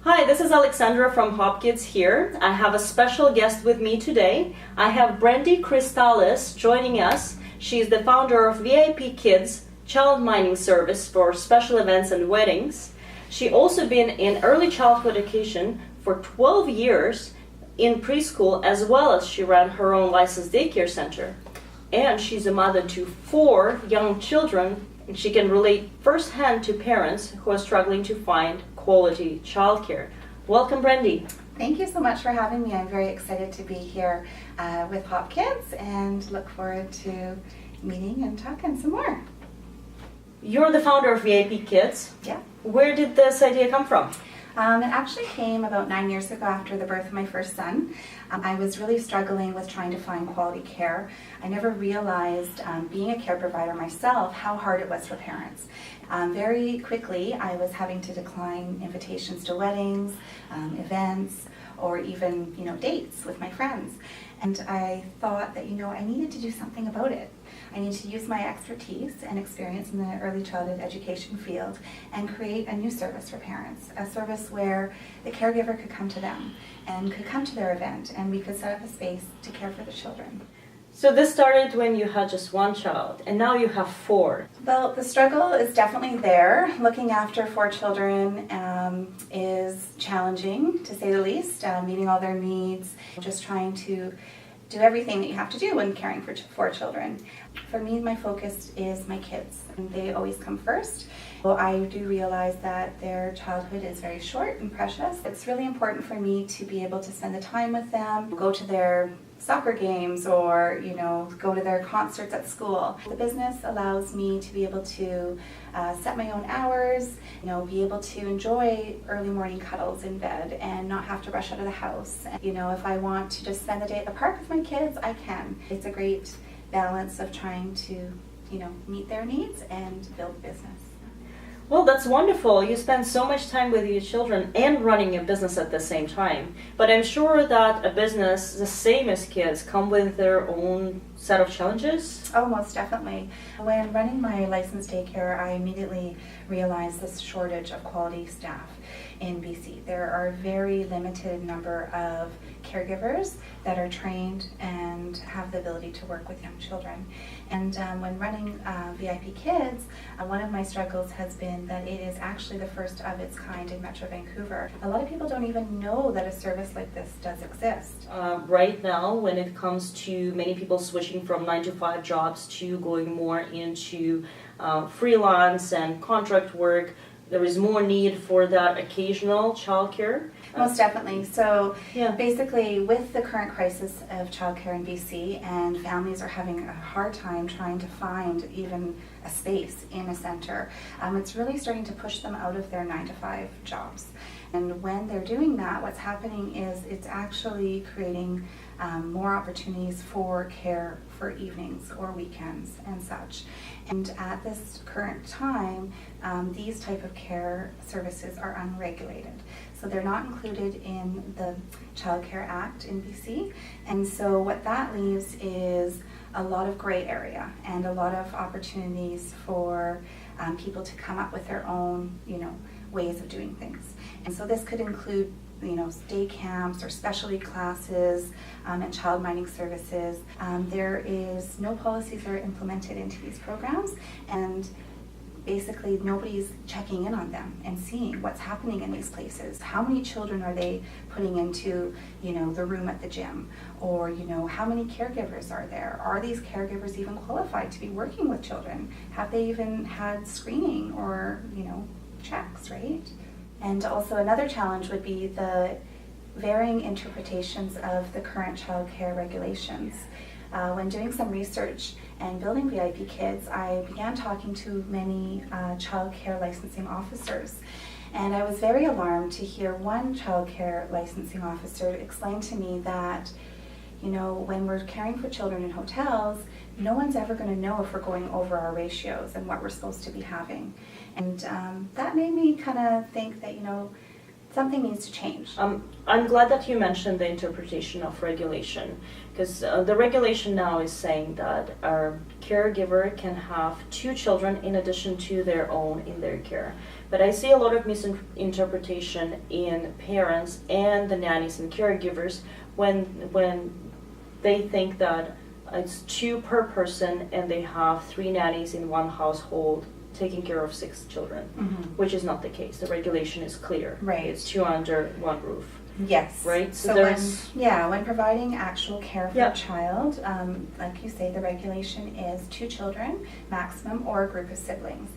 Hi, this is Alexandra from HopKidz here. I have a special guest with me today. I have Brandie Cristales joining us. She's the founder of HopKidz, Childminding service for special events and weddings. She also been in early childhood education for 12 years in preschool, as well as she ran her own licensed daycare center. And she's a mother to 4 young children, and she can relate firsthand to parents who are struggling to find quality childcare. Welcome, Brandie. Thank you so much for having me. I'm very excited to be here with HopKidz and look forward to meeting and talking some more. You're the founder of HopKidz. Yeah. Where did this idea come from? It actually came about 9 years ago after the birth of my first son. I was really struggling with trying to find quality care. I never realized, being a care provider myself, how hard it was for parents. Very quickly, I was having to decline invitations to weddings, events, or even, dates with my friends. And I thought that, I needed to do something about it. I need to use my expertise and experience in the early childhood education field and create a new service for parents, a service where the caregiver could come to them and could come to their event, and we could set up a space to care for the children. So this started when you had just 1 child, and now you have 4. Well, the struggle is definitely there. Looking after 4 children is challenging, to say the least, meeting all their needs, just trying to do everything that you have to do when caring for 4 children. For me, my focus is my kids, and they always come first. Well, I do realize that their childhood is very short and precious. It's really important for me to be able to spend the time with them, go to their soccer games, or go to their concerts at school. The business allows me to be able to set my own hours, be able to enjoy early morning cuddles in bed and not have to rush out of the house. If I want to just spend the day at the park with my kids, I can. It's a great balance of trying to meet their needs and build a business. Well, that's wonderful. You spend so much time with your children and running a business at the same time. But I'm sure that a business, the same as kids, come with their own set of challenges? Oh, most definitely. When running my licensed daycare, I immediately realized this shortage of quality staff in BC. There are a very limited number of caregivers that are trained and have the ability to work with young children. And when running HopKidz, one of my struggles has been that it is actually the first of its kind in Metro Vancouver. A lot of people don't even know that a service like this does exist. Right now, when it comes to many people switching from 9-to-5 jobs to going more into freelance and contract work, there is more need for that occasional childcare. Most definitely. So yeah. Basically, with the current crisis of childcare in BC, and families are having a hard time trying to find even a space in a center, it's really starting to push them out of their 9-to-5 jobs. And when they're doing that, what's happening is it's actually creating more opportunities for care for evenings or weekends and such. And at this current time, these type of care services are unregulated. So they're not included in the Child Care Act in BC. And so what that leaves is a lot of gray area and a lot of opportunities for people to come up with their own, ways of doing things. And so this could include day camps or specialty classes and childminding services. There is no policies that are implemented into these programs, and basically nobody's checking in on them and seeing what's happening in these places. How many children are they putting into the room at the gym, or how many caregivers are there? Are these caregivers even qualified to be working with children? Have they even had screening or checks, right? And also another challenge would be the varying interpretations of the current child care regulations. When doing some research and building HopKidz, I began talking to many child care licensing officers. And I was very alarmed to hear one child care licensing officer explain to me that when we're caring for children in hotels, no one's ever going to know if we're going over our ratios and what we're supposed to be having. And that made me kind of think that, something needs to change. I'm glad that you mentioned the interpretation of regulation, because the regulation now is saying that our caregiver can have 2 children in addition to their own in their care. But I see a lot of misinterpretation in parents and the nannies and caregivers when they think that it's 2 per person and they have 3 nannies in one household taking care of 6 children, which is not the case. The regulation is clear. Right. It's 2 under 1 roof. Yes. Right? So when providing actual care for a child, like you say, the regulation is 2 children maximum or a group of siblings.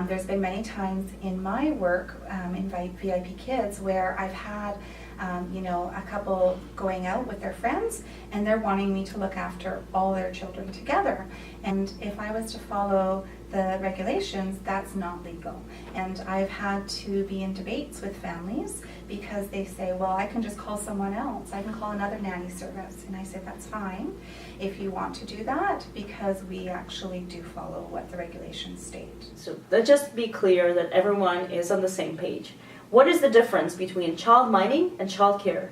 There's been many times in my work in VIP Kids where I've had a couple going out with their friends and they're wanting me to look after all their children together. And if I was to follow the regulations, that's not legal. And I've had to be in debates with families because they say, well, I can just call someone else. I can call another nanny service. And I said, that's fine if you want to do that, because we actually do follow what the regulations state. So let's just be clear that everyone is on the same page. What is the difference between childminding and childcare?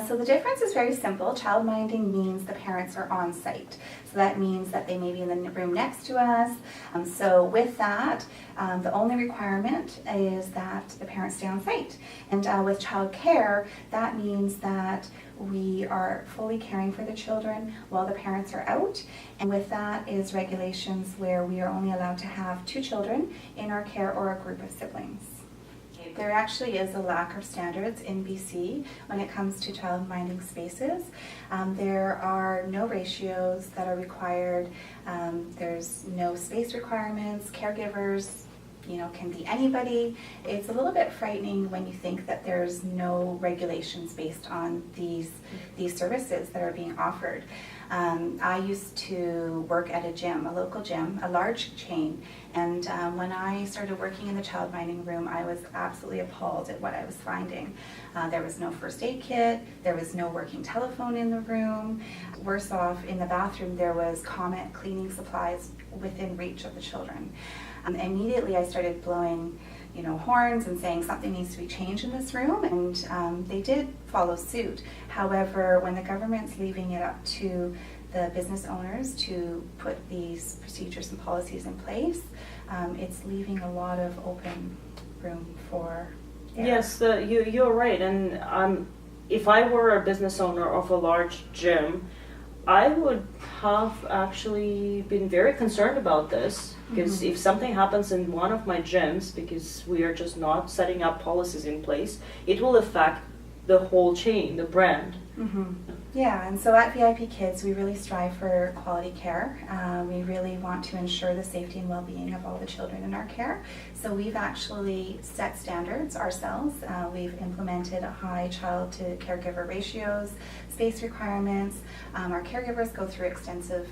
So the difference is very simple. Childminding means the parents are on site. So that means that they may be in the room next to us. So with that, the only requirement is that the parents stay on site. And with childcare, that means that we are fully caring for the children while the parents are out. And with that is regulations where we are only allowed to have 2 children in our care or a group of siblings. There actually is a lack of standards in BC when it comes to childminding spaces. There are no ratios that are required. There's no space requirements. Caregivers, can be anybody. It's a little bit frightening when you think that there's no regulations based on these services that are being offered. I used to work at a gym, a local gym, a large chain, and when I started working in the childminding room, I was absolutely appalled at what I was finding. There was no first aid kit, there was no working telephone in the room. Worse off, in the bathroom, there was Comet cleaning supplies within reach of the children. Immediately I started blowing horns and saying something needs to be changed in this room, and they did follow suit. However, when the government's leaving it up to the business owners to put these procedures and policies in place, it's leaving a lot of open room for error. Yes, you're right. And if I were a business owner of a large gym, I would have actually been very concerned about this, because if something happens in one of my gyms, because we are just not setting up policies in place, it will affect the whole chain, the brand. Yeah, and so at VIP Kids, we really strive for quality care. We really want to ensure the safety and well-being of all the children in our care. So we've actually set standards ourselves. We've implemented high child to caregiver ratios, space requirements. Our caregivers go through extensive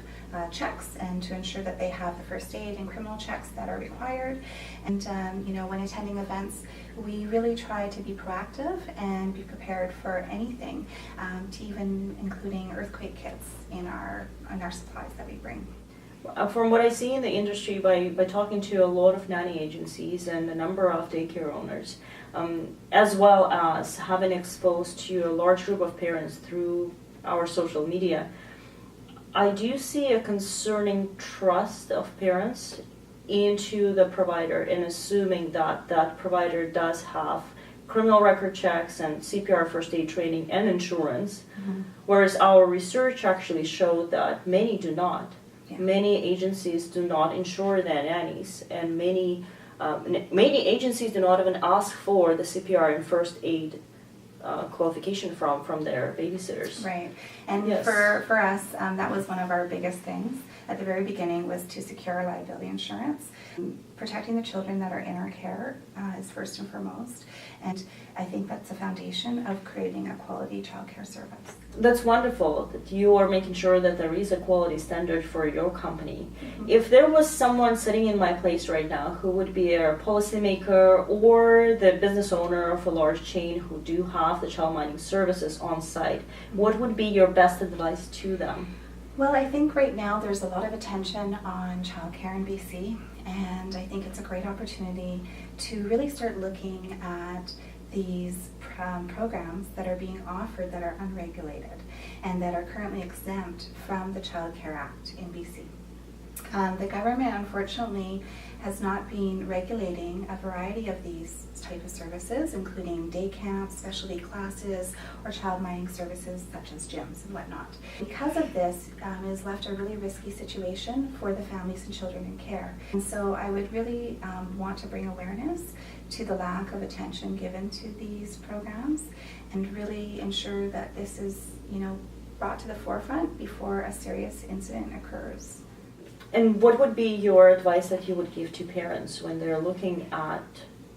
checks and to ensure that they have the first aid and criminal checks that are required. And when attending events, we really try to be proactive and be prepared for anything, to even including earthquake kits in our supplies that we bring. From what I see in the industry, by talking to a lot of nanny agencies and a number of daycare owners, as well as having exposed to a large group of parents through our social media, I do see a concerning trust of parents into the provider and assuming that that provider does have criminal record checks and CPR first aid training and insurance, whereas our research actually showed that many do not. Yeah. Many agencies do not insure their nannies, and many agencies do not even ask for the CPR and first aid qualification from their babysitters. Right, and Yes. for us, that was one of our biggest things at the very beginning, was to secure our liability insurance. Protecting the children that are in our care is first and foremost, and I think that's the foundation of creating a quality childcare service. That's wonderful that you are making sure that there is a quality standard for your company. If there was someone sitting in my place right now who would be a policymaker or the business owner of a large chain who do have the childminding services on site, what would be your best advice to them? Well, I think right now there's a lot of attention on childcare in BC, and I think it's a great opportunity to really start looking at these programs that are being offered that are unregulated and that are currently exempt from the Child Care Act in BC. The government, unfortunately, has not been regulating a variety of these type of services, including day camps, specialty classes, or childminding services such as gyms and whatnot. Because of this, it has left a really risky situation for the families and children in care. And so I would really want to bring awareness to the lack of attention given to these programs and really ensure that this is, brought to the forefront before a serious incident occurs. And what would be your advice that you would give to parents when they're looking at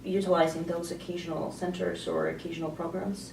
utilizing those occasional centers or occasional programs?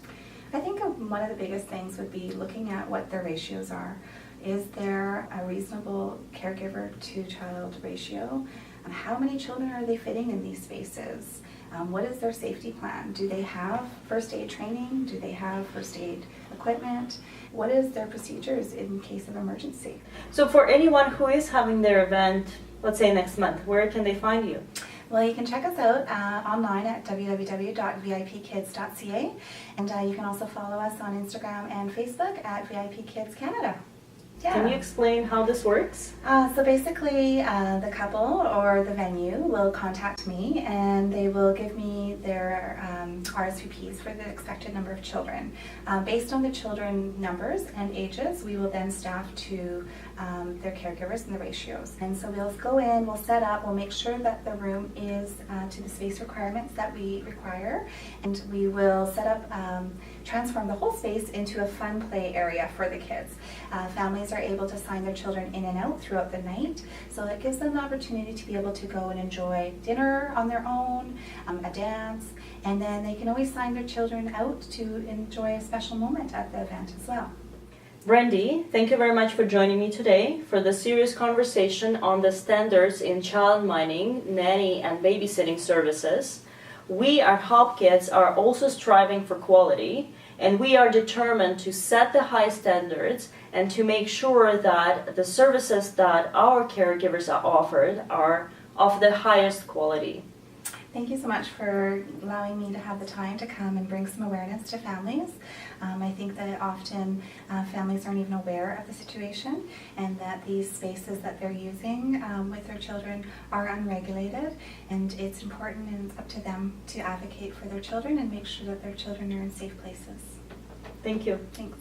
I think one of the biggest things would be looking at what their ratios are. Is there a reasonable caregiver to child ratio? How many children are they fitting in these spaces? What is their safety plan? Do they have first aid training? Do they have first aid equipment? What is their procedures in case of emergency? So for anyone who is having their event, let's say next month, where can they find you? Well, you can check us out online at www.vipkids.ca, and you can also follow us on Instagram and Facebook at VIP Kids Canada. Yeah. Can you explain how this works? So basically, the couple or the venue will contact me and they will give me their RSVPs for the expected number of children. Based on the children numbers and ages, we will then staff to their caregivers and the ratios. And so we'll go in, we'll set up, we'll make sure that the room is to the space requirements that we require, and we will set up, transform the whole space into a fun play area for the kids. Families are able to sign their children in and out throughout the night, so it gives them the opportunity to be able to go and enjoy dinner on their own, a dance, and then they can always sign their children out to enjoy a special moment at the event as well. Brandie, thank you very much for joining me today for the serious conversation on the standards in childminding, nanny, and babysitting services. We at HopKidz are also striving for quality, and we are determined to set the high standards and to make sure that the services that our caregivers are offered are of the highest quality. Thank you so much for allowing me to have the time to come and bring some awareness to families. I think that often families aren't even aware of the situation and that these spaces that they're using with their children are unregulated, and it's important and it's up to them to advocate for their children and make sure that their children are in safe places. Thank you. Thanks.